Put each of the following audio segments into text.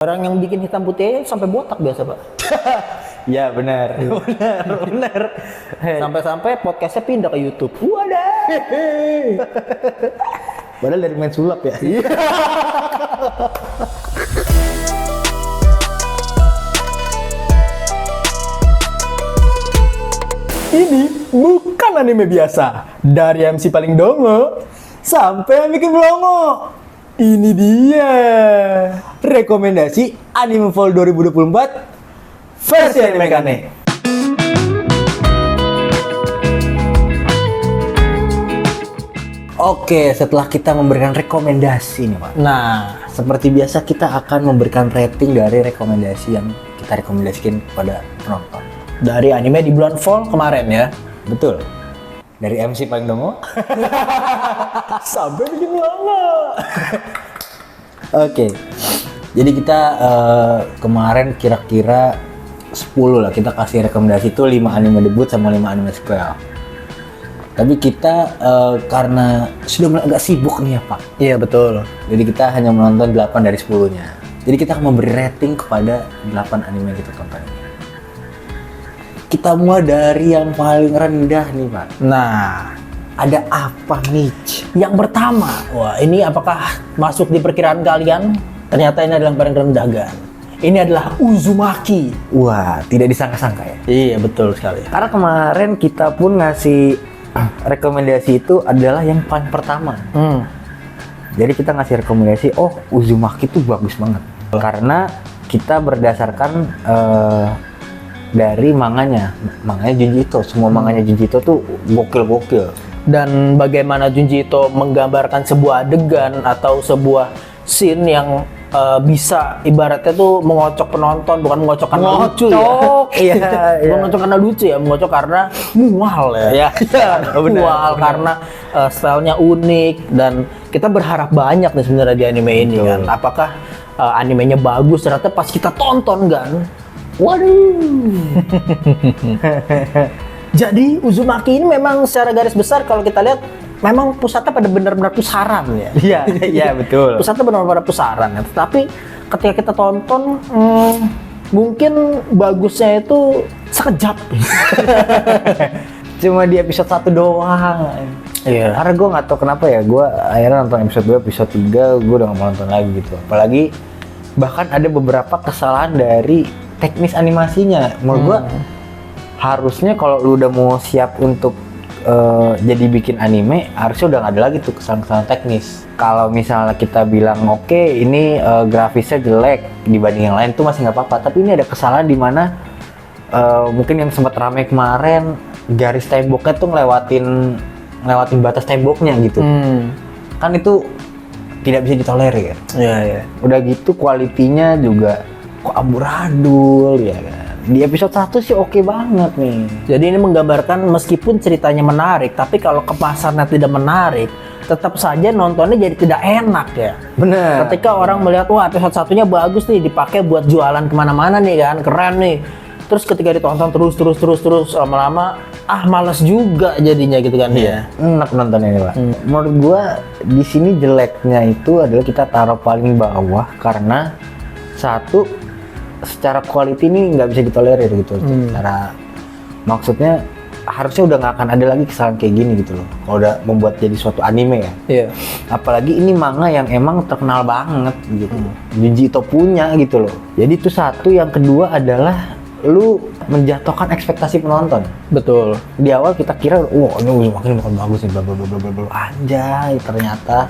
Orang yang bikin hitam putih sampai botak biasa, Pak. Ya benar. benar. Sampai-sampai podcastnya pindah ke YouTube. Wadah. Padahal dari main sulap ya. Ini bukan anime biasa. Dari MC paling dongo sampai yang bikin belongo. Ini dia Rekomendasi Anime Fall 2024 versi anime Kane. Oke, setelah kita memberikan rekomendasi nih Pak. Nah, Seperti biasa kita akan memberikan rating dari rekomendasi yang kita rekomendasikan kepada penonton. dari anime di bulan Fall kemarin ya. Betul. Dari MC paling dongo. Sampai bikin belongo. Oke. Jadi kita kemarin kira-kira 10 lah kita kasih rekomendasi itu 5 anime debut sama 5 anime sequel. Tapi kita karena sudah mulai agak sibuk nih ya Pak. Iya betul. Jadi kita hanya menonton 8 dari 10-nya. Jadi kita akan memberi rating kepada 8 anime yang kita tonton ini. Kita mulai dari yang paling rendah nih Pak. Nah, Ada apa nih? yang pertama, wah ini apakah masuk di perkiraan kalian? Ternyata ini adalah yang paling rendah kan. Ini adalah Uzumaki. Wah, tidak disangka-sangka ya. Iya betul sekali. Karena kemarin kita pun ngasih rekomendasi itu adalah yang paling pertama. Jadi kita ngasih rekomendasi, oh Uzumaki itu bagus banget. Karena kita berdasarkan dari manganya Junji Ito. Semua manganya Junji Ito tuh gokil-gokil. Dan bagaimana Junji Ito menggambarkan sebuah adegan atau sebuah scene yang bisa ibaratnya tuh mengocok penonton, bukan mengocok karena lucu ya. Iya, Bukan iya. mengocok karena lucu ya, mengocok karena mual ya. Iya, benar, Mual benar. karena stylenya unik dan kita berharap banyak nih sebenarnya di anime ini Betul. kan. Apakah animenya bagus? Ternyata pas kita tonton kan, waduh. Jadi Uzumaki ini memang secara garis besar kalau kita lihat memang pusatnya pada benar-benar pusaran ya. Iya, iya betul. Pusatnya benar-benar pusaran ya. Tapi ketika kita tonton mungkin bagusnya itu sekejap. Cuma di episode 1 doang. Iya. Karena gue nggak tahu kenapa ya, gue akhirnya nonton episode 2, episode 3, gue udah nggak mau nonton lagi gitu. Apalagi bahkan ada beberapa kesalahan dari teknis animasinya. Menurut gue harusnya kalau lu udah mau siap untuk jadi bikin anime, harusnya udah nggak ada lagi tuh kesalahan-kesalahan teknis. Kalau misalnya kita bilang oke, ini grafisnya jelek dibanding yang lain tuh masih nggak apa-apa. Tapi ini ada kesalahan di mana mungkin yang sempat ramai kemarin, garis temboknya tuh ngelewatin batas temboknya gitu. Kan itu tidak bisa ditolerir. Iya, iya. Udah gitu kualitinya juga kok amburadul ya kan. Di episode 1 sih oke banget nih. Jadi ini menggambarkan meskipun ceritanya menarik, tapi kalau kemasannya tidak menarik, tetap saja nontonnya jadi tidak enak ya. Bener. Ketika orang melihat wah episode satunya bagus nih, dipakai buat jualan kemana-mana nih kan, keren nih. Terus ketika ditonton terus lama-lama males juga jadinya gitu kan. Iya. Enak nontonnya ini Pak. Menurut gua di sini jeleknya itu adalah kita taruh paling bawah karena satu, secara quality ini nggak bisa ditolerir gitu. Secara maksudnya harusnya udah nggak akan ada lagi kesalahan kayak gini gitu loh. Kalau udah membuat jadi suatu anime ya. Iya. Apalagi ini manga yang emang terkenal banget gitu. Junji Ito punya gitu loh. Jadi itu satu. Yang kedua adalah lu menjatuhkan ekspektasi penonton. Betul. Di awal kita kira, wah ini makin bakal bagus nih, bla bla bla bla bla bla. Anjay, ternyata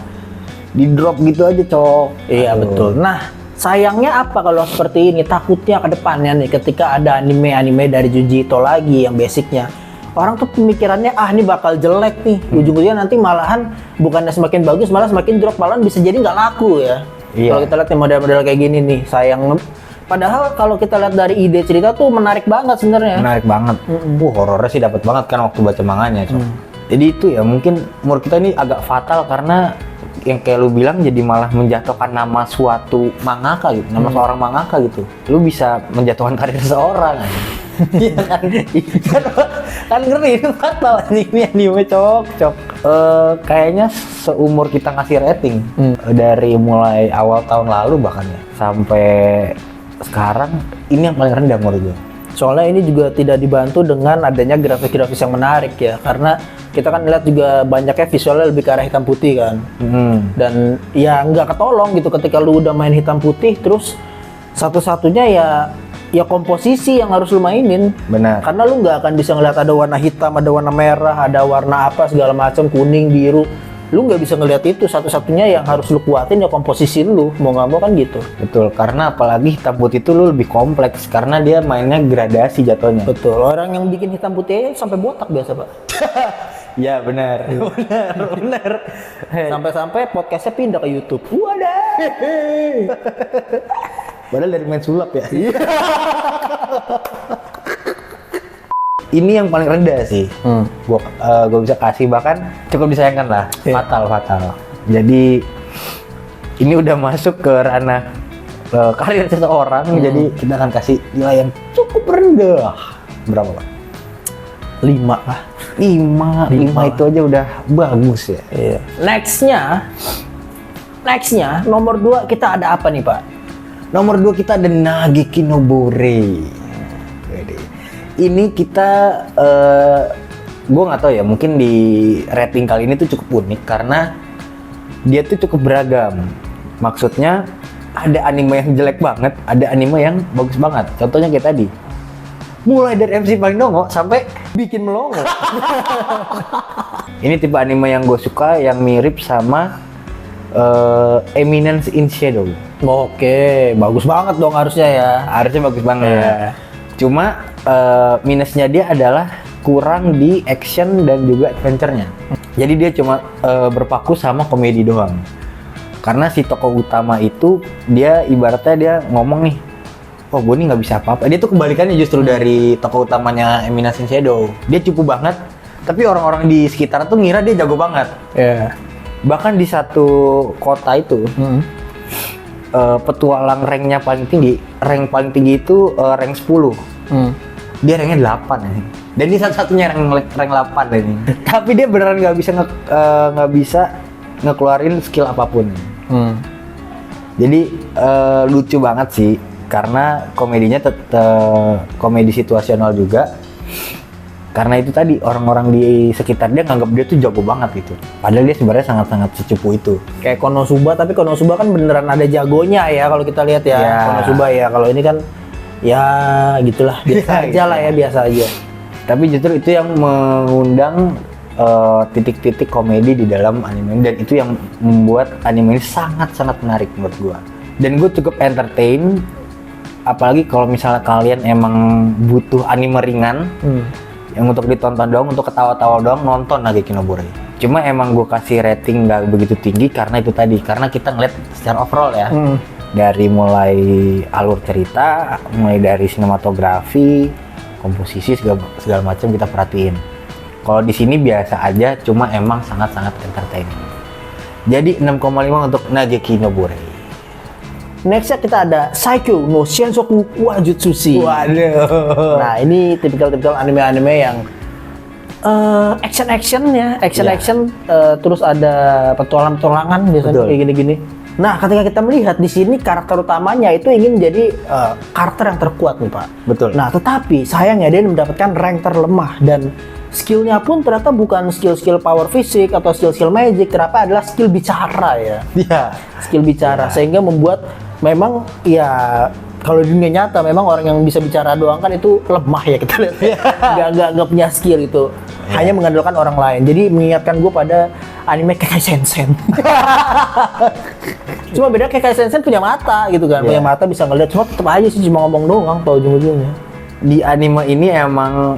di drop gitu aja, cok. Iya Aduh. betul. Nah, sayangnya apa kalau seperti ini? Takutnya ke depannya nih ketika ada anime-anime dari Junji Ito lagi yang basicnya, orang tuh pemikirannya ini bakal jelek nih. Ujung-ujungnya nanti malahan bukannya semakin bagus, malah semakin drop, malahan bisa jadi nggak laku ya. Iya. Kalau kita lihat nih model-model kayak gini nih, sayang. Padahal kalau kita lihat dari ide cerita tuh menarik banget sebenarnya. Menarik banget. Horornya sih dapat banget kan waktu baca manganya, cok. Jadi itu ya mungkin menurut kita ini agak fatal karena yang kayak lu bilang jadi malah menjatuhkan nama suatu mangaka gitu, nama seorang mangaka gitu. Lu bisa menjatuhkan karir seseorang. Iya kan, kan ngeri itu fatal ini anime cok. Kayaknya seumur kita ngasih rating dari mulai awal tahun lalu bahkan ya sampai sekarang ini yang paling rendah menurut gue. Soalnya ini juga tidak dibantu dengan adanya grafis-grafis yang menarik ya, karena kita kan lihat juga banyaknya visualnya lebih ke arah hitam putih kan. Dan ya nggak ketolong gitu ketika lu udah main hitam putih, terus satu-satunya ya komposisi yang harus lu mainin. Benar. Karena lu nggak akan bisa ngeliat ada warna hitam, ada warna merah, ada warna apa segala macam, kuning, biru. Lu nggak bisa ngeliat itu. Satu-satunya yang harus lu kuatin ya komposisi lu, mau nggak mau kan gitu. Betul, karena apalagi hitam putih itu lu lebih kompleks karena dia mainnya gradasi jatuhnya. Betul. Orang yang bikin hitam putih sampai botak biasa, Pak. Ya benar. benar. Sampai-sampai podcastnya pindah ke YouTube. Wadah. Padahal dari main sulap ya. Ini yang paling rendah sih. Gua bisa kasih, bahkan cukup disayangkan lah. Fatal. Jadi ini udah masuk ke ranah karir seseorang. Jadi kita akan kasih nilai yang cukup rendah. Berapa, Pak? 5 lah. 5 itu aja udah bagus ya. Iya. Nextnya nomor 2 kita ada apa nih, Pak? Nomor 2 kita ada Nageki no Bore. Ini kita, gue nggak tahu ya, mungkin di rating kali ini tuh cukup unik karena dia tuh cukup beragam. Maksudnya ada anime yang jelek banget, ada anime yang bagus banget. Contohnya kayak tadi, mulai dari MC paling dongo sampai Bikin melongo. ini tipe anime yang gue suka, yang mirip sama Eminence in Shadow. Oke, bagus banget dong harusnya ya. Harusnya bagus banget. Iya. Cuma minusnya dia adalah kurang di action dan juga adventure-nya. Jadi dia cuma berpaku sama komedi doang. Karena si tokoh utama itu dia ibaratnya dia ngomong nih, oh gue nih nggak bisa apa-apa. Dia tuh kebalikannya justru dari tokoh utamanya Eminence in Shadow. Dia cupu banget, tapi orang-orang di sekitar tuh ngira dia jago banget. Iya. Bahkan di satu kota itu, petualang ranknya paling tinggi, rank paling tinggi itu rank 10. Dia ranknya 8 ya. Dan ini satu-satunya rank 8 ini. Tapi dia beneran nggak bisa ngekeluarin skill apapun. Jadi lucu banget sih, karena komedinya komedi situasional juga. Karena itu tadi orang-orang di sekitar dia nganggap dia tuh jago banget gitu. Padahal dia sebenarnya sangat-sangat secupu itu. Kayak Konosuba, tapi Konosuba kan beneran ada jagonya ya kalau kita lihat ya. Konosuba ya, kalau ini kan ya gitulah, biasa aja lah ya, biasa aja. Tapi justru itu yang mengundang titik-titik komedi di dalam anime, dan itu yang membuat anime ini sangat-sangat menarik menurut gua. Dan gue cukup entertain, apalagi kalau misalnya kalian emang butuh anime ringan, yang untuk ditonton doang, untuk ketawa-tawa doang, nonton Nageki no Bore. Cuma emang gue kasih rating nggak begitu tinggi karena itu tadi, karena kita ngeliat secara overall ya, dari mulai alur cerita, mulai dari sinematografi, komposisi segala macam kita perhatiin. Kalau di sini biasa aja, cuma emang sangat-sangat entertaining. Jadi 6,5 untuk Nageki no Bore. Nextnya kita ada Saikyo no Shensoku wa Jutsushi. Waduh. Nah ini tipikal anime-anime yang action terus ada petualangan biasanya kayak gini-gini. Nah ketika kita melihat di sini karakter utamanya itu ingin menjadi karakter yang terkuat nih, Pak. Betul. Nah tetapi sayangnya dia mendapatkan rank terlemah, dan skillnya pun ternyata bukan skill power fisik atau skill magic, ternyata adalah skill bicara ya. Iya. Skill bicara, sehingga membuat memang ya kalau di dunia nyata memang orang yang bisa bicara doang kan itu lemah ya, kita lihat. nggak punya skill itu, hanya mengandalkan orang lain. Jadi mengingatkan gue pada anime Kekai Sensen. Cuma beda, Kekai Sensen punya mata gitu kan, punya mata bisa ngeliat, cuma tetap aja sih cuma ngomong doang tau ujung-ujungnya. Di anime ini emang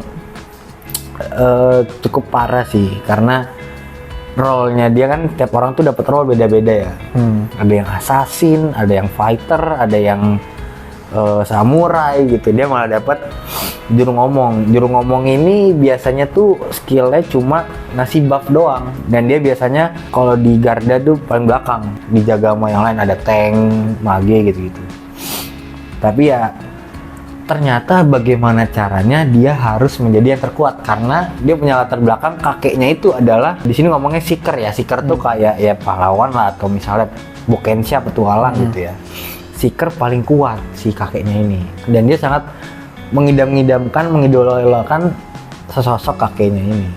cukup parah sih, karena role-nya dia kan tiap orang tuh dapat role beda-beda ya. Ada yang assassin, ada yang fighter, ada yang samurai gitu. Dia malah dapat juru ngomong. Juru ngomong ini biasanya tuh skillnya cuma ngasih buff doang, dan dia biasanya kalau di garda tuh paling belakang, dijaga sama yang lain, ada tank, mage gitu-gitu. Tapi ya ternyata bagaimana caranya dia harus menjadi yang terkuat karena dia punya latar belakang kakeknya itu adalah di sini ngomongnya seeker ya. Seeker tuh kayak ya pahlawan lah atau misalnya Bokensha petualang gitu ya. Seeker paling kuat si kakeknya ini dan dia sangat mengidam-idamkan, mengidolakan sesosok kakeknya ini.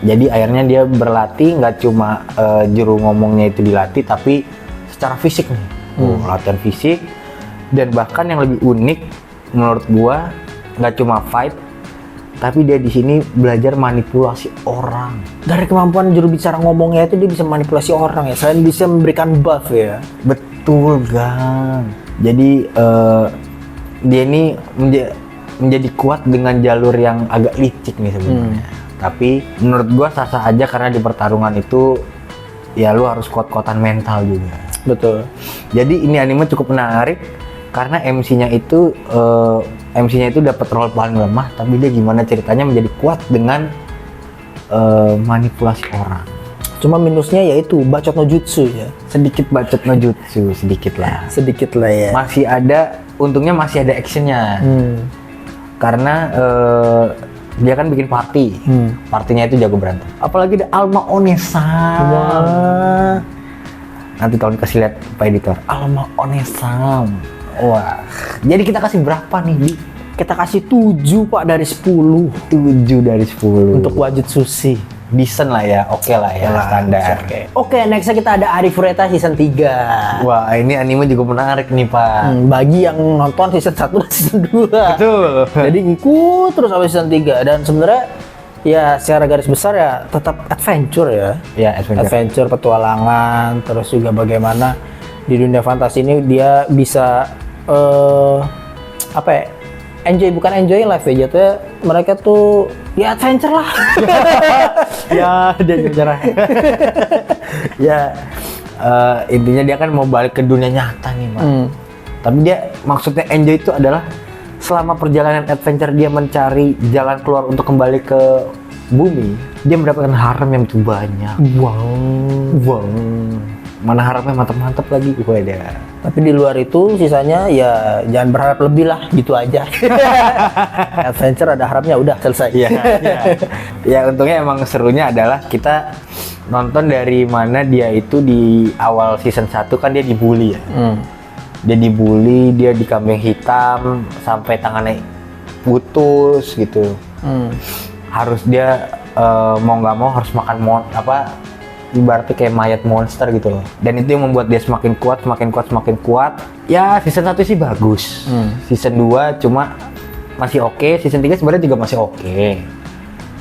Jadi akhirnya dia berlatih nggak cuma juru ngomongnya itu dilatih tapi secara fisik nih. Latihan fisik. Dan bahkan yang lebih unik menurut gua nggak cuma fight, tapi dia di sini belajar manipulasi orang. Dari kemampuan juru bicara ngomongnya itu dia bisa manipulasi orang ya, selain bisa memberikan buff ya. Betul, Gang. Jadi dia ini menjadi kuat dengan jalur yang agak licik nih sebenarnya. Tapi menurut gua sah-sah aja karena di pertarungan itu ya lu harus kuat-kuatan mental juga. Betul. Jadi ini anime cukup menarik. Karena MC-nya itu dapat role paling lemah, tapi dia gimana ceritanya menjadi kuat dengan manipulasi orang. Cuma minusnya yaitu bacot no jutsu ya. Sedikit bacot no jutsu, sedikit lah. Sedikit lah ya. Masih ada, untungnya masih ada actionnya. Karena dia kan bikin party, partinya itu jago berantem. Apalagi ada Alma Onesam. Wah. Nanti tolong kasih lihat Pak Editor. Alma Onesam. Wah, jadi kita kasih berapa nih, Di? Kita kasih 7 Pak dari 10. 7 dari 10. Untuk Wajit Sushi. Decent lah ya, oke lah ya, standar. Oke, nextnya kita ada Arifureta season 3. Wah, ini anime juga menarik nih, Pak. Bagi yang nonton season 1 dan season 2. Betul. Jadi ngikut terus sampai season 3. Dan sebenarnya ya secara garis besar ya tetap adventure ya. Ya, adventure petualangan, terus juga bagaimana di dunia fantasi ini dia bisa apa ya, bukan enjoy life ya, jatuhnya mereka tuh ya adventure lah. Ya, dia bicara. Ya, intinya dia kan mau balik ke dunia nyata nih, Pak. Tapi dia maksudnya enjoy itu adalah selama perjalanan adventure dia mencari jalan keluar untuk kembali ke bumi, dia mendapatkan harem yang begitu banyak. Wow. Mana harapnya mantap-mantap lagi gue dia. Tapi di luar itu sisanya ya jangan berharap lebih lah, gitu aja. Adventure ada harapnya udah selesai. Iya. Ya untungnya emang serunya adalah kita nonton dari mana dia itu di awal season 1 kan dia dibully ya. Dia dibully, dia dikambing hitam sampai tangannya putus gitu. Harus dia mau nggak mau harus makan ibaratnya kayak mayat monster gitu loh. Dan itu yang membuat dia semakin kuat. Ya season 1 sih bagus. Season 2 cuma masih oke. Season 3 sebenarnya juga masih oke.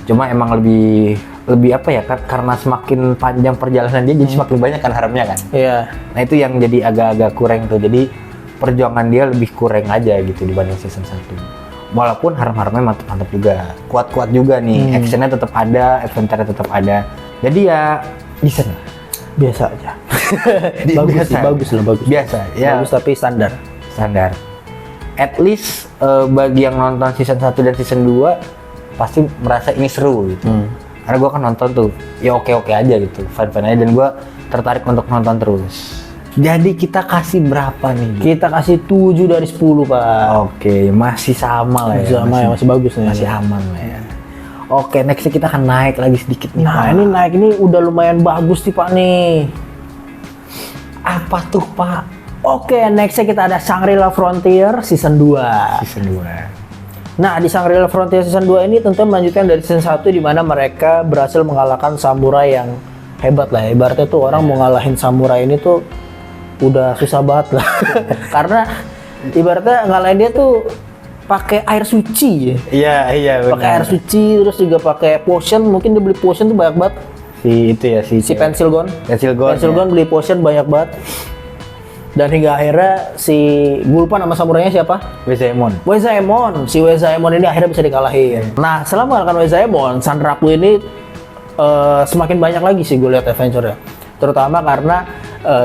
Cuma emang lebih apa ya, karena semakin panjang perjalanan dia jadi semakin banyak kan haremnya kan. Iya. Nah itu yang jadi agak-agak kurang tuh. Jadi perjuangan dia lebih kurang aja gitu dibanding season 1. Walaupun harem-haremnya mantap-mantap juga. Kuat-kuat juga nih. Actionnya tetap ada, adventure-nya tetap ada. Jadi ya bisa lah. Biasa aja. Bagus lah. Biasa ya. Bagus tapi standar. At least bagi yang nonton season 1 dan season 2 pasti merasa ini seru gitu. Karena gue kan nonton tuh ya oke aja gitu, fun aja, dan gue tertarik untuk nonton terus. Jadi kita kasih berapa nih? Kita kasih 7 dari 10 Pak. Oke, masih sama lah ya. Masih bagus nih. Masih aman lah ya. Oke, nextnya kita akan naik lagi sedikit nih. Nah, Pak. ini naik ini udah lumayan bagus nih Pak nih. Apa tuh Pak? Oke, nextnya kita ada Shangri-La Frontier season 2. Season 2. Nah, di Shangri-La Frontier season 2 ini tentu melanjutkan dari season 1 di mana mereka berhasil mengalahkan samurai yang hebat lah. Ibaratnya tuh orang mau ngalahin samurai ini tuh udah susah banget lah. Karena ibaratnya ngalahin dia tuh pakai air suci ya. Iya benar. Pakai air suci, terus juga pakai potion. Mungkin dia beli potion tuh banyak banget. Si pensil gon beli potion banyak banget. Dan hingga akhirnya si gue lupa nama samurainya siapa? Wezaemon. Si Wezaemon ini akhirnya bisa dikalahin. Nah, setelah mengalahkan Wezaemon, Sanraku ini semakin banyak lagi sih gue lihat adventure-nya. Terutama karena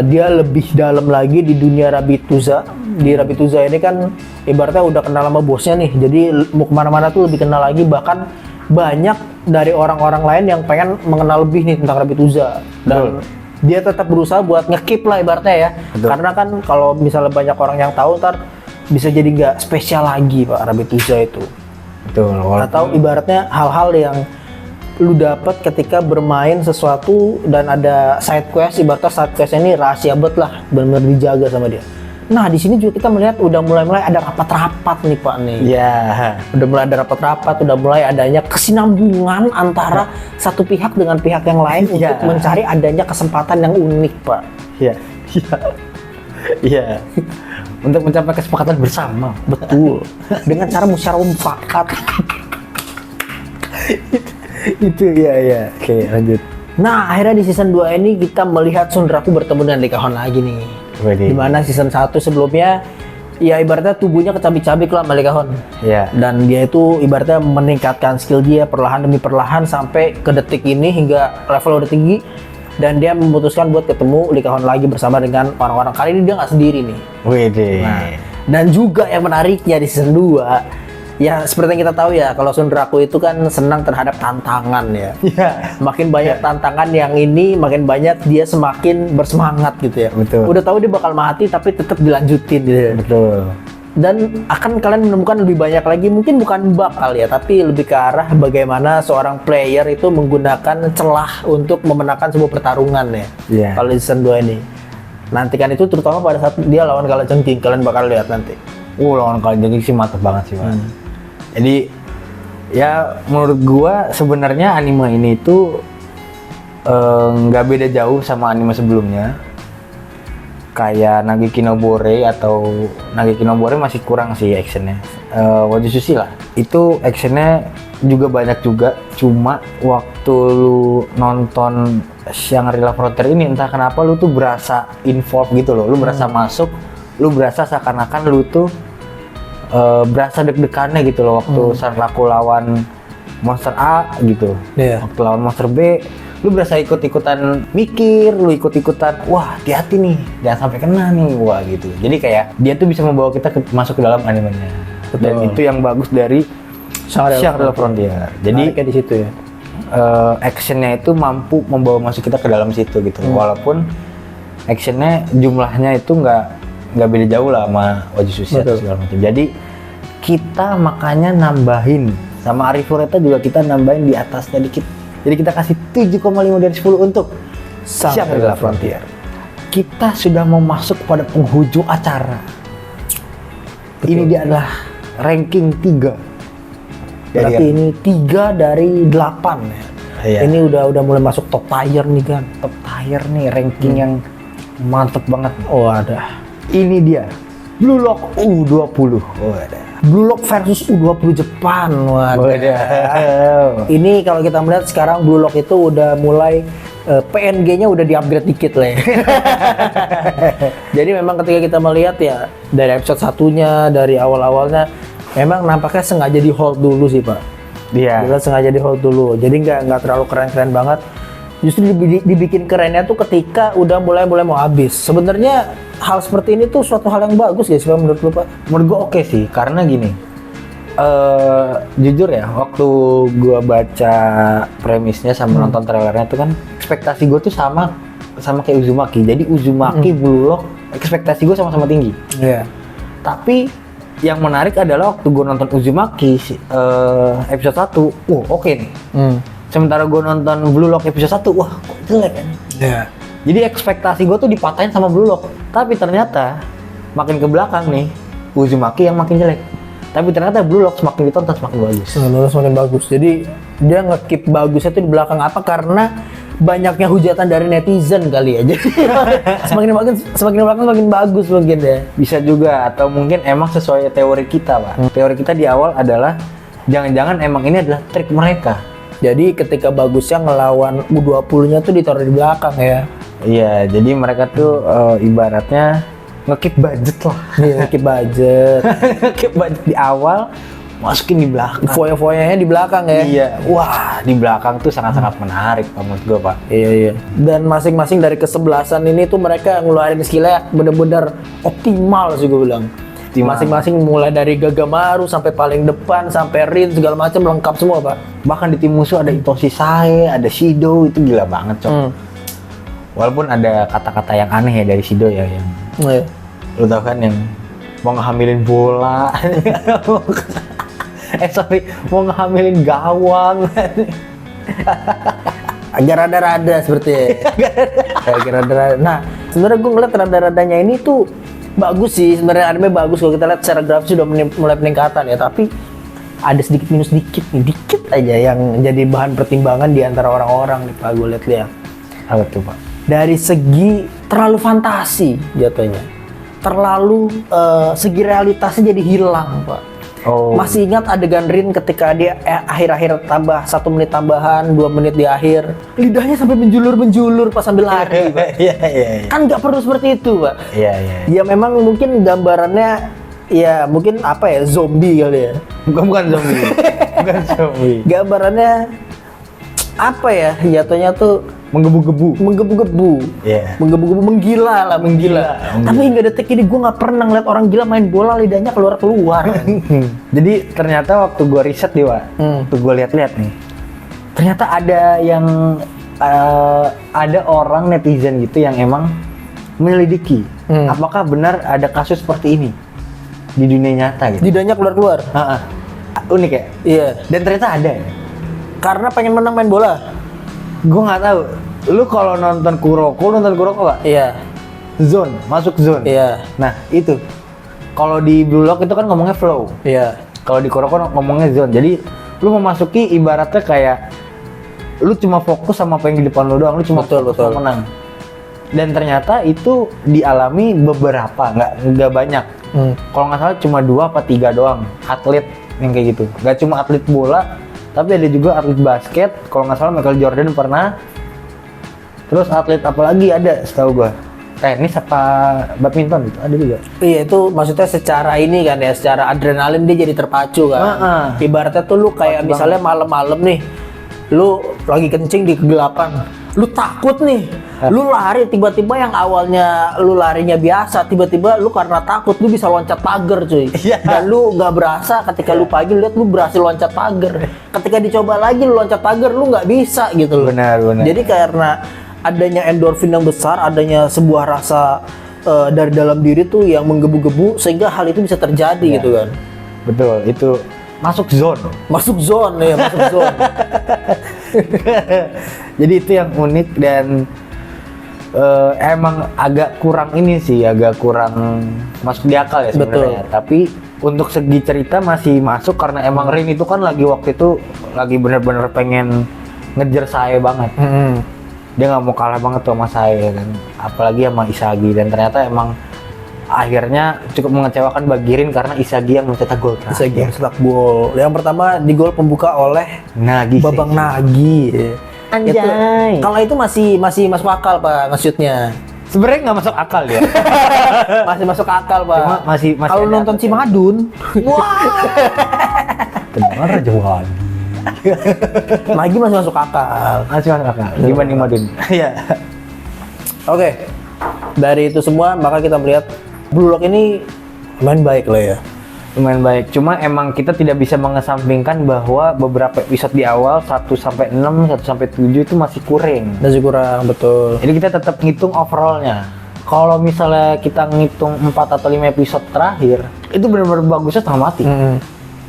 dia lebih dalam lagi di dunia Rabituza. Di Rabituza ini kan ibaratnya udah kenal sama bosnya nih. Jadi mau kemana-mana tuh lebih kenal lagi. Bahkan banyak dari orang-orang lain yang pengen mengenal lebih nih tentang Rabituza. Dan dia tetap berusaha buat nge-keep lah ibaratnya ya. Betul. Karena kan kalau misalnya banyak orang yang tahu ntar bisa jadi nggak spesial lagi Pak Rabbit-Uza itu. Betul. Atau ibaratnya hal-hal yang lu dapat ketika bermain sesuatu dan ada side quest, ibaratnya side quest ini rahasia banget lah, benar-benar dijaga sama dia. Nah di sini juga kita melihat udah mulai ada rapat-rapat nih Pak nih. Iya. Udah mulai ada rapat-rapat, udah mulai adanya kesinambungan antara satu pihak dengan pihak yang lain Iya. untuk mencari adanya kesempatan yang unik Pak. Iya. Iya. Iya. Untuk mencapai kesepakatan bersama. Betul. Dengan cara musyawarah mufakat. Itu ya. Oke, lanjut. Nah akhirnya di season 2 ini kita melihat Sunraku bertemu dengan Likahon lagi nih. Widih. Dimana season 1 sebelumnya ya ibaratnya tubuhnya kecabik-cabik lah sama Likahon. Iya. Dan dia itu ibaratnya meningkatkan skill dia perlahan demi perlahan sampai ke detik ini hingga level udah tinggi. Dan dia memutuskan buat ketemu Likahon lagi bersama dengan orang-orang. Kali ini dia nggak sendiri nih. Widih. Nah, dan juga yang menariknya di season 2 ya seperti yang kita tahu ya kalau Sunraku itu kan senang terhadap tantangan ya. Iya. Makin banyak tantangan yang ini makin banyak dia semakin bersemangat gitu ya. Betul. Udah tahu dia bakal mati tapi tetap dilanjutin gitu ya. Betul. Dan akan kalian menemukan lebih banyak lagi, mungkin bukan bakal ya, tapi lebih ke arah bagaimana seorang player itu menggunakan celah untuk memenangkan sebuah pertarungan ya. Iya. Kalau di season 2 ini. Nantikan itu terutama pada saat dia lawan Kalajengking, kalian bakal lihat nanti. Lawan Kalajengking sih mantep banget sih, Pak. Jadi ya menurut gua sebenarnya anime ini itu nggak beda jauh sama anime sebelumnya. Kayak Nageki no Bore atau Nageki no Bore masih kurang sih actionnya. Wajah Sushi lah, itu actionnya juga banyak juga. Cuma waktu lu nonton Shangri-La Frontier ini entah kenapa lu tuh berasa involved gitu loh. Lu berasa masuk, lu berasa seakan-akan lu tuh berasa deg-degannya gitu loh waktu Sunraku lawan monster A gitu. Iya. Waktu lawan monster B, lu berasa ikut-ikutan mikir, lu ikut-ikutan, wah hati-hati nih, jangan sampai kena nih, wah gitu. Jadi kayak dia tuh bisa membawa kita masuk ke dalam animenya. Betul. Dan itu yang bagus dari Shangri-La Frontier. Jadi kayak di situ ya. actionnya itu mampu membawa masuk kita ke dalam situ gitu. Walaupun actionnya jumlahnya itu nggak beda jauh lah sama Wajah Sushi atau segala macam. Jadi kita makanya nambahin sama Arifureta juga kita nambahin di atasnya dikit. Jadi kita kasih 7,5 dari 10 untuk Shangri-La Frontier. Kita sudah mau masuk pada penghujung acara. Betul. Ini dia adalah ranking 3. Berarti ini 3 dari 8 ya. Iya. Ini udah mulai masuk top tier nih kan. Top tier nih, ranking yang mantep banget. Oh ada. Ini dia Blue Lock U20. Wadah. Blue Lock versus U20 Jepang. Wadah. Ini kalau kita melihat sekarang Blue Lock itu udah mulai PNG-nya udah di-upgrade dikit lah ya. Jadi memang ketika kita melihat ya dari episode satunya, dari awal-awalnya memang nampaknya sengaja di hold dulu sih Pak. Dia Sengaja di hold dulu. Jadi nggak terlalu keren-keren banget. Justru dibikin kerennya tuh ketika udah mulai mau habis. Sebenarnya hal seperti ini tuh suatu hal yang bagus guys, Pak, menurut lu Pak? menurut gua oke sih, karena gini. Jujur ya, waktu gua baca premisnya sama nonton trailernya tuh kan ekspektasi gua tuh sama kayak Uzumaki. Jadi Uzumaki Blue Lock ekspektasi gua sama-sama tinggi. Iya. Tapi yang menarik adalah waktu gua nonton Uzumaki episode 1, oke nih. Sementara gue nonton Blue Lock episode 1, wah kok jelek kan? Iya. Jadi ekspektasi gue tuh dipatahin sama Blue Lock. Tapi ternyata makin ke belakang nih, Uzumaki yang makin jelek. Tapi ternyata Blue Lock semakin ditonton semakin bagus. Semakin bagus. Jadi dia nge-keep bagusnya tuh di belakang apa? Karena banyaknya hujatan dari netizen kali ya. Jadi semakin belakang semakin bagus mungkin ya. Bisa juga, atau mungkin emang sesuai teori kita, Pak. Teori kita di awal adalah jangan-jangan emang ini adalah trik mereka. Jadi ketika bagusnya ngelawan U20-nya tuh ditaruh di belakang ya. Iya, jadi mereka tuh ibaratnya nge-keep budget lah. Iya, keep budget. Nge-keep budget di awal, masukin di belakang. Foya-foyanya di belakang ya. Iya, wah di belakang tuh sangat-sangat menarik menurut gue, Pak. Iya. Dan masing-masing dari kesebelasan ini tuh mereka ngeluarin skillnya bener-bener optimal sih gue bilang. Masing-masing mulai dari Gagamaru sampai paling depan sampai Rin segala macam lengkap semua Pak. Bahkan di tim musuh ada Itoshi Sae, ada Shido, itu gila banget Cok. Walaupun ada kata-kata yang aneh ya dari Shido ya yang Iya. lu tau kan yang mau ngehamilin bola. Mau ngehamilin gawang. Agak rada-rada seperti agak rada-rada. Nah, sebenarnya gue ngeliat rada-radanya ini tuh bagus sih, sebenarnya anime bagus kalau kita lihat secara grafis sudah mulai peningkatan ya, tapi ada sedikit minus dikit nih, dikit aja yang jadi bahan pertimbangan di antara orang-orang nih Pak, gue lihat. Apa tuh Pak? Dari segi terlalu fantasi jatuhnya, terlalu segi realitasnya jadi hilang Pak. Oh. Masih ingat adegan Rin ketika dia akhir-akhir tambah 1 menit tambahan, 2 menit di akhir, lidahnya sampai menjulur pas sambil lari Pak. Iya. Kan nggak perlu seperti itu Pak. Iya. Ya memang mungkin gambarannya ya mungkin apa ya, zombie kali ya. Bukan zombie. Bukan zombie. Gambarannya apa ya, jatuhnya tuh menggebu-gebu. Iya. Menggebu-gebu, menggila. Tapi hingga detik ini gue nggak pernah ngeliat orang gila main bola lidahnya keluar. Jadi ternyata waktu gue riset nih Wak, waktu gue lihat-lihat nih, ternyata ada yang ada orang netizen gitu yang emang menyelidiki apakah benar ada kasus seperti ini di dunia nyata gitu. Lidahnya keluar. Unik ya? Iya. Dan ternyata ada ya? Karena pengen menang main bola. Gue nggak tahu. Lu kalau nonton Kuroko Pak? Iya. Zone, masuk zone. Iya. Nah itu, kalau di Blue Lock itu kan ngomongnya flow. Iya. Kalau di Kuroko ngomongnya zone. Jadi lu memasuki ibaratnya kayak lu cuma fokus sama apa yang di depan lu doang. Lu cuma fokus sama menang. Dan ternyata itu dialami beberapa, nggak banyak. Kalau nggak salah cuma 2 apa 3 doang atlet yang kayak gitu. Nggak cuma atlet bola, tapi ada juga atlet basket. Kalau nggak salah Michael Jordan pernah. Terus atlet apa lagi ada setahu gua? Tenis apa badminton gitu ada juga. Iya, itu maksudnya secara ini kan ya, secara adrenalin dia jadi terpacu kan. Ibaratnya tuh lu kayak misalnya malam-malam nih, lu lagi kencing di kegelapan, lu takut nih, lu lari, tiba-tiba yang awalnya lu larinya biasa, tiba-tiba lu karena takut lu bisa loncat pagar cuy. Dan lu nggak berasa ketika lu pagi lihat lu berhasil loncat pagar. Ketika dicoba lagi lu loncat pagar, lu nggak bisa gitu loh. Benar. Jadi karena adanya endorfin yang besar, adanya sebuah rasa dari dalam diri tuh yang menggebu-gebu sehingga hal itu bisa terjadi gitu kan. Betul, itu masuk zone. Masuk zone. Jadi itu yang unik dan emang agak kurang masuk di akal ya sebenarnya. Tapi untuk segi cerita masih masuk karena emang Rin itu kan waktu itu lagi bener-bener pengen ngejar saya banget. Dia nggak mau kalah banget tuh sama saya kan, apalagi sama Isagi, dan ternyata emang akhirnya cukup mengecewakan bagi Rin karena Isagi yang mencetak gol terakhir. Isagi yang mencetak gol. Yang pertama di gol pembuka oleh Nagi. Babang Nagi. Anjay. Kalau itu masih masuk akal Pak nge-shootnya. Sebenarnya nggak masuk akal ya. Masih masuk akal Pak. Cuma masih kalau nonton si Madun. Wah. Benar aja Wadi. Lagi masih masuk akal. Dibanding Madun. Iya. Oke. Dari itu semua maka kita melihat Blue Lock ini lumayan baik lah ya. Lumayan baik. Cuma emang kita tidak bisa mengesampingkan bahwa beberapa episode di awal 1 sampai 6, 1 sampai 7 itu masih kurang. Betul. Jadi kita tetap ngitung overallnya. Kalau misalnya kita ngitung 4 atau 5 episode terakhir, itu benar-benar bagusnya setengah mati.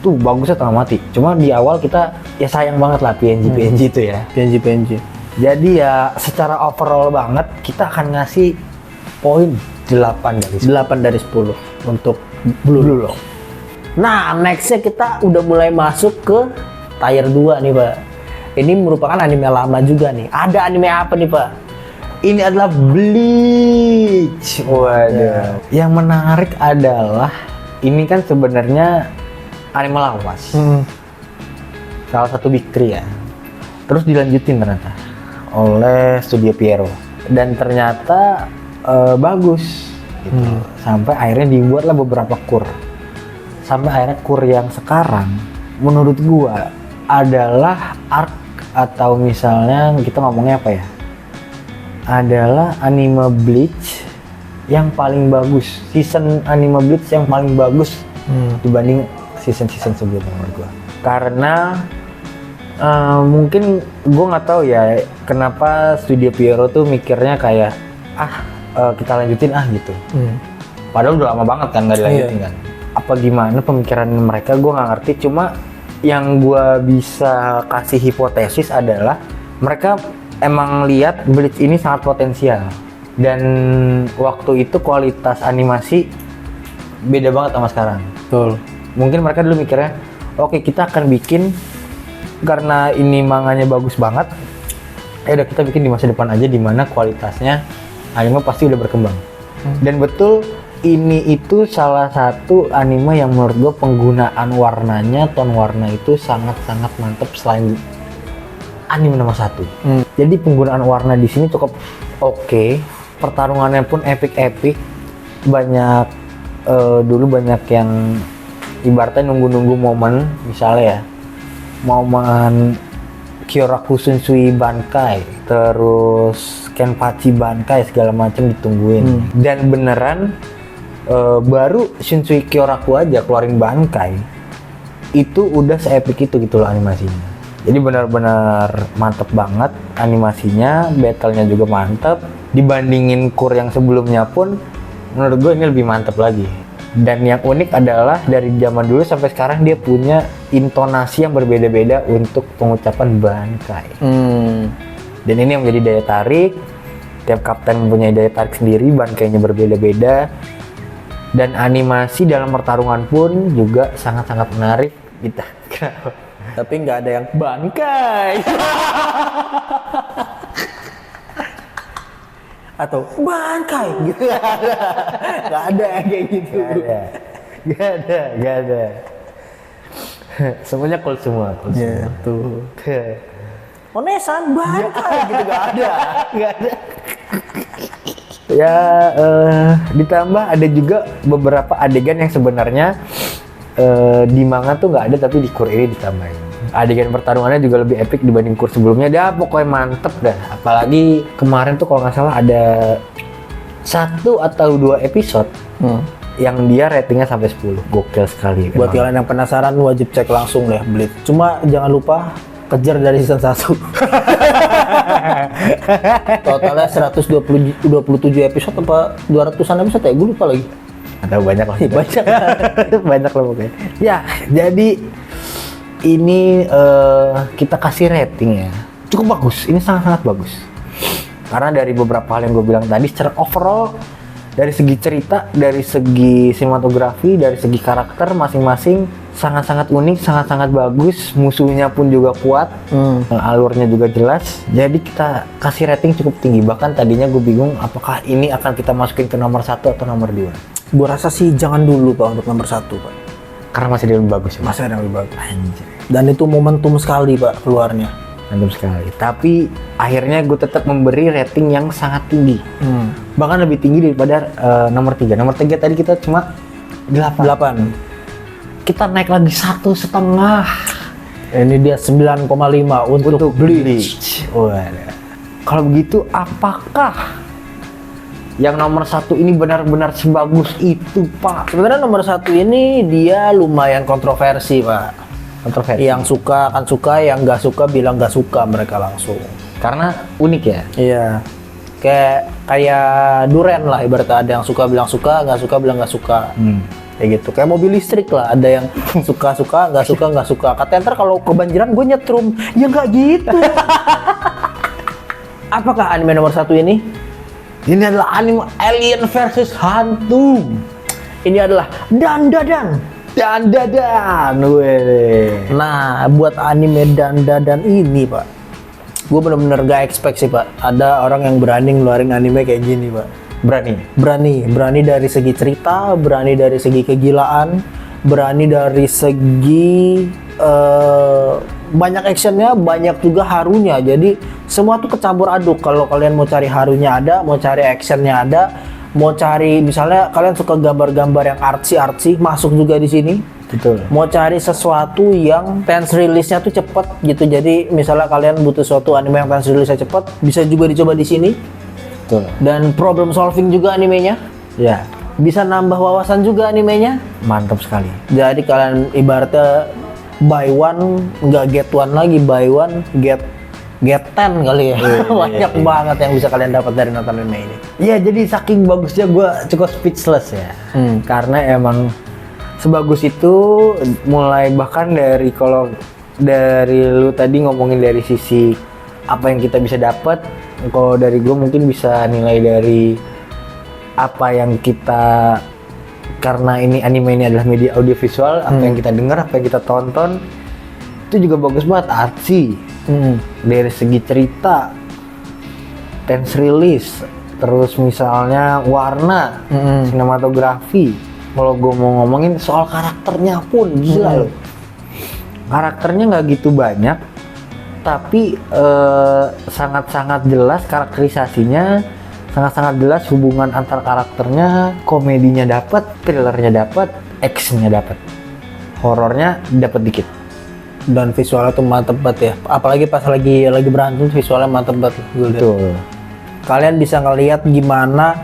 Tuh bagusnya setengah mati. Cuma di awal kita ya sayang banget lah PNG itu ya. PNG. Jadi ya secara overall banget kita akan ngasih poin 8 dari 10 untuk Blue Lock. Nah, nextnya kita udah mulai masuk ke tier 2 nih Pak. Ini merupakan anime lama juga nih. Ada anime apa nih Pak? Ini adalah Bleach. Waduh. Yang menarik adalah ini kan sebenarnya anime lawas. Salah satu Big 3 ya. Terus dilanjutin ternyata oleh Studio Pierrot. Dan ternyata bagus gitu. Sampai akhirnya dibuatlah beberapa kur. Sampai akhirnya kur yang sekarang menurut gua adalah arc atau misalnya kita ngomongnya apa ya? Adalah anime Bleach yang paling bagus. Season anime Bleach yang paling bagus dibanding season-season sebelumnya menurut gua. Karena mungkin gua nggak tahu ya kenapa Studio Pierrot tuh mikirnya kayak kita lanjutin gitu. Padahal udah lama banget kan nggak dilanjutin kan. Apa gimana pemikiran mereka gue nggak ngerti. Cuma yang gue bisa kasih hipotesis adalah mereka emang lihat Bleach ini sangat potensial. Dan waktu itu kualitas animasi beda banget sama sekarang. Betul. Mungkin mereka dulu mikirnya, oke kita akan bikin karena ini manganya bagus banget. Udah kita bikin di masa depan aja di mana kualitasnya anime pasti udah berkembang. Dan betul ini itu salah satu anime yang menurut gue penggunaan warnanya, tone warna itu sangat-sangat mantep selain anime nomor 1. Jadi penggunaan warna di sini cukup oke. Pertarungannya pun epic. Banyak dulu banyak yang ibaratnya nunggu-nunggu momen, misalnya ya momen Kyoraku Shinsui Bankai, terus Kenpachi Bankai segala macam ditungguin. Dan beneran baru Shinsui Kyoraku aja keluarin Bankai itu udah se-epic itu gitu loh animasinya. Jadi benar-benar mantep banget animasinya, battle-nya juga mantep. Dibandingin Kur yang sebelumnya pun menurut gue ini lebih mantep lagi. Dan yang unik adalah dari zaman dulu sampai sekarang dia punya intonasi yang berbeda-beda untuk pengucapan Bankai. Dan ini yang menjadi daya tarik. Tiap kapten mempunyai daya tarik sendiri, Bankainya berbeda-beda. Dan animasi dalam pertarungan pun juga sangat-sangat menarik. Gitu. Tapi nggak ada yang Bankai. Atau Bankai gitu. Nggak ada yang kayak gitu. Gak ada. Semuanya cool semua. Tuh. Onesan Bankai gitu nggak ada. Ya ditambah ada juga beberapa adegan yang sebenarnya di manga tuh nggak ada tapi di Kur ini ditambahin. Adegan pertarungannya juga lebih epic dibanding Kur sebelumnya. Dah pokoknya mantep dah. Apalagi kemarin tuh kalau nggak salah ada 1 atau 2 episode yang dia ratingnya sampai 10. Gokil sekali. Buat kalian yang penasaran wajib cek langsung deh Bleach. Cuma jangan lupa kejar dari season 1. Totalnya 127 episode apa 200-an episode ya? Gue lupa lagi. Ada banyak lah. Banyak. Banyak lah pokoknya. Ya, jadi ini kita kasih rating ya. Cukup bagus. Ini sangat-sangat bagus. Karena dari beberapa hal yang gue bilang tadi, secara overall dari segi cerita, dari segi sinematografi, dari segi karakter masing-masing sangat-sangat unik, sangat-sangat bagus. Musuhnya pun juga kuat, alurnya juga jelas. Jadi kita kasih rating cukup tinggi. Bahkan tadinya gue bingung apakah ini akan kita masukin ke nomor 1 atau nomor 2. Gue rasa sih jangan dulu Pak untuk nomor 1 Pak. Karena masih lebih bagus ya. Masih ada yang lebih bagus. Anjir. Dan itu momentum sekali Pak keluarnya. Mantap sekali. Tapi akhirnya gue tetap memberi rating yang sangat tinggi. Bahkan lebih tinggi daripada nomor 3. Nomor 3 tadi kita cuma 8. Kita naik lagi 1,5. Ini dia 9,5 untuk Bleach. Waduh. Kalau begitu apakah yang nomor 1 ini benar-benar sebagus itu, Pak? Sebenarnya nomor 1 ini dia lumayan kontroversi Pak. Kontroversi. Yang suka akan suka, yang nggak suka bilang nggak suka mereka langsung. Karena unik ya. Iya. Kayak duren lah ibaratnya, ada yang suka bilang suka, nggak suka bilang nggak suka. Kayak gitu. Kayak mobil listrik lah, ada yang suka-suka, nggak suka nggak suka. Katanya ntar kalau kebanjiran gue nyetrum, ya nggak gitu. Apakah anime nomor 1 ini? Ini adalah anime Alien versus Hantu. Ini adalah Dan. Weh. Nah, buat anime Dan ini, Pak, gue bener-bener gak expect sih, Pak. Ada orang yang berani ngeluarin anime kayak gini, Pak. Berani dari segi cerita, berani dari segi kegilaan, berani dari segi banyak actionnya, banyak juga harunya. Jadi semua tuh kecampur aduk. Kalau kalian mau cari harunya ada, mau cari actionnya ada, mau cari misalnya kalian suka gambar-gambar yang artsy masuk juga di sini. Betul. Mau cari sesuatu yang fans release-nya tuh cepet gitu. Jadi misalnya kalian butuh suatu anime yang fans release-nya cepet, bisa juga dicoba di sini. Betul. Dan problem solving juga animenya. Ya. Bisa nambah wawasan juga animenya. Mantap sekali. Jadi kalian ibaratnya buy one nggak get one lagi, buy one get Geten kali ya. Banyak banget yang bisa kalian dapat dari nonton anime ini. Iya, jadi saking bagusnya gue cukup speechless ya. Karena emang sebagus itu, mulai bahkan dari kalau dari lu tadi ngomongin dari sisi apa yang kita bisa dapat, kalau dari gue mungkin bisa nilai dari apa yang kita, karena ini anime ini adalah media audiovisual, apa yang kita dengar, apa yang kita tonton itu juga bagus banget, artsy. Dari segi cerita, tense release, terus misalnya warna, sinematografi. Kalau gue mau ngomongin soal karakternya pun gila loh. Karakternya nggak gitu banyak, tapi sangat-sangat jelas karakterisasinya, sangat-sangat jelas hubungan antar karakternya, komedinya dapat, thrillernya dapat, actionnya dapat, horornya dapat dikit. Dan visualnya tuh mantep banget ya, apalagi pas lagi berantem visualnya mantep banget. Betul. Kalian bisa ngelihat gimana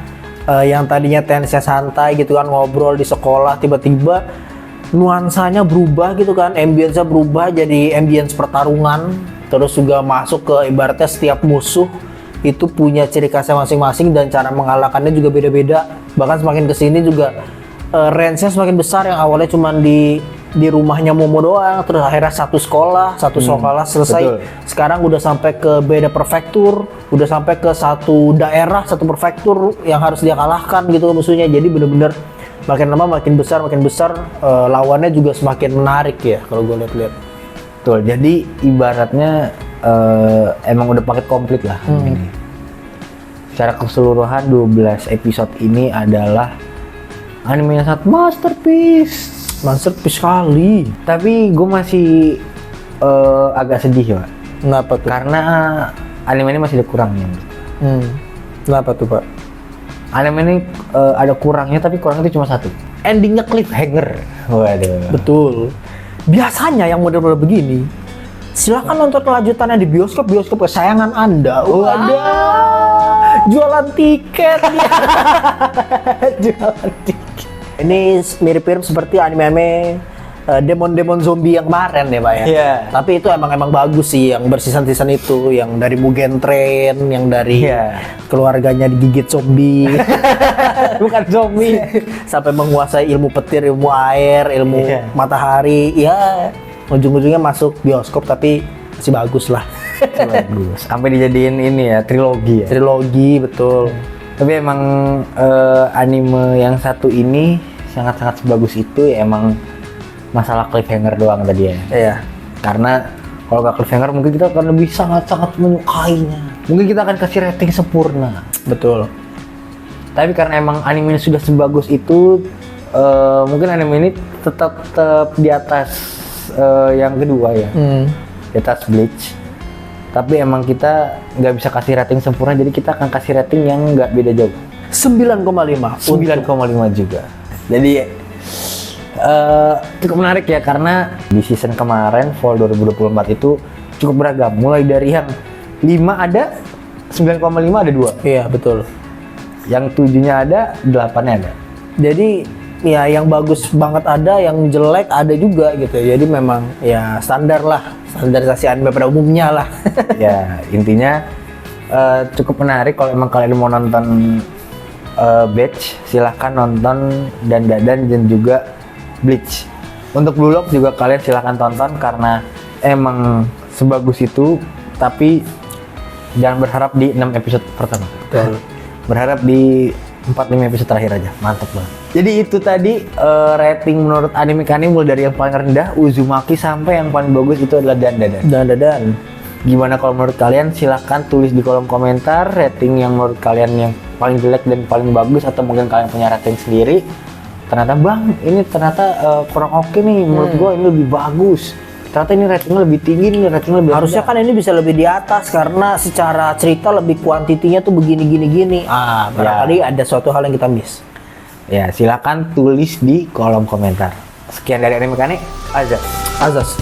yang tadinya tense santai gitu kan, ngobrol di sekolah, tiba-tiba nuansanya berubah gitu kan, ambience-nya berubah jadi ambience pertarungan. Terus juga masuk ke ibaratnya setiap musuh itu punya ciri khasnya masing-masing dan cara mengalahkannya juga beda-beda. Bahkan semakin kesini juga range-nya semakin besar, yang awalnya cuma di rumahnya Momo doang, terus akhirnya satu sekolah selesai. Betul. Sekarang udah sampai ke beda prefektur, udah sampai ke satu daerah, satu prefektur yang harus dia kalahkan gitu musuhnya. Jadi bener-bener makin lama makin besar, lawannya juga semakin menarik ya kalau gue lihat-lihat. Betul. Jadi ibaratnya emang udah paket komplit lah ini. Secara keseluruhan 12 episode ini adalah anime yang sangat masterpiece sekali. Tapi gue masih agak sedih ya. Kenapa tuh? Karena anime ini masih ada kurangnya. Kenapa tuh Pak? Anime ini ada kurangnya, tapi kurangnya itu cuma satu. Endingnya cliffhanger. Waduh. Betul. Biasanya yang model-model begini, silakan nonton kelanjutannya di bioskop kesayangan Anda. Waduh. Jualan tiket dia. Jualan tiket. Ini mirip-mirip seperti anime demon zombie yang kemarin ya Pak ya. Iya. Tapi itu emang bagus sih yang berseason-season itu, yang dari Mugen Train, yang dari keluarganya digigit zombie. Bukan zombie. Sampai menguasai ilmu petir, ilmu air, ilmu matahari. Ya, ujung-ujungnya masuk bioskop tapi masih bagus lah. Bagus. Sampai dijadiin ini ya, trilogi ya. Trilogi, betul. Tapi emang anime yang satu ini sangat-sangat sebagus itu ya, emang masalah cliffhanger doang tadi ya. Iya. Karena kalau nggak cliffhanger mungkin kita akan lebih sangat-sangat menyukainya. Mungkin kita akan kasih rating sempurna. Betul. Tapi karena emang anime ini sudah sebagus itu, mungkin anime ini tetap di atas yang kedua ya. Di atas Bleach. Tapi emang kita nggak bisa kasih rating sempurna, jadi kita akan kasih rating yang nggak beda jauh. 9,5 juga. Jadi cukup menarik ya, karena di season kemarin Fall 2024 itu cukup beragam. Mulai dari yang 5 ada, 9,5 ada 2. Iya, betul. Yang 7-nya ada, 8-nya ada. Jadi ya yang bagus banget ada, yang jelek ada juga gitu. Jadi memang ya standar lah, standarisasi anime pada umumnya lah. Ya, intinya cukup menarik. Kalau emang kalian mau nonton Batch, silahkan nonton dan juga Bleach. Untuk Blue Lock juga kalian silahkan tonton karena emang sebagus itu, tapi jangan berharap di 6 episode pertama. Betul. Berharap di 4-5 episode terakhir aja, mantap banget. Jadi itu tadi rating menurut anime kami, mulai dari yang paling rendah Uzumaki sampai yang paling bagus itu adalah Dan. Gimana kalau menurut kalian? Silahkan tulis di kolom komentar rating yang menurut kalian yang paling jelek dan paling bagus, atau mungkin kalian punya rating sendiri. Ternyata bang, ini ternyata kurang oke nih, menurut gue ini lebih bagus. Ternyata ini ratingnya lebih tinggi, ini ratingnya lebih harusnya rendah. Kan ini bisa lebih di atas karena secara cerita lebih kuantitinya tuh begini. Barangkali ada suatu hal yang kita miss. Ya, silakan tulis di kolom komentar. Sekian dari Anime Kane, Azaz.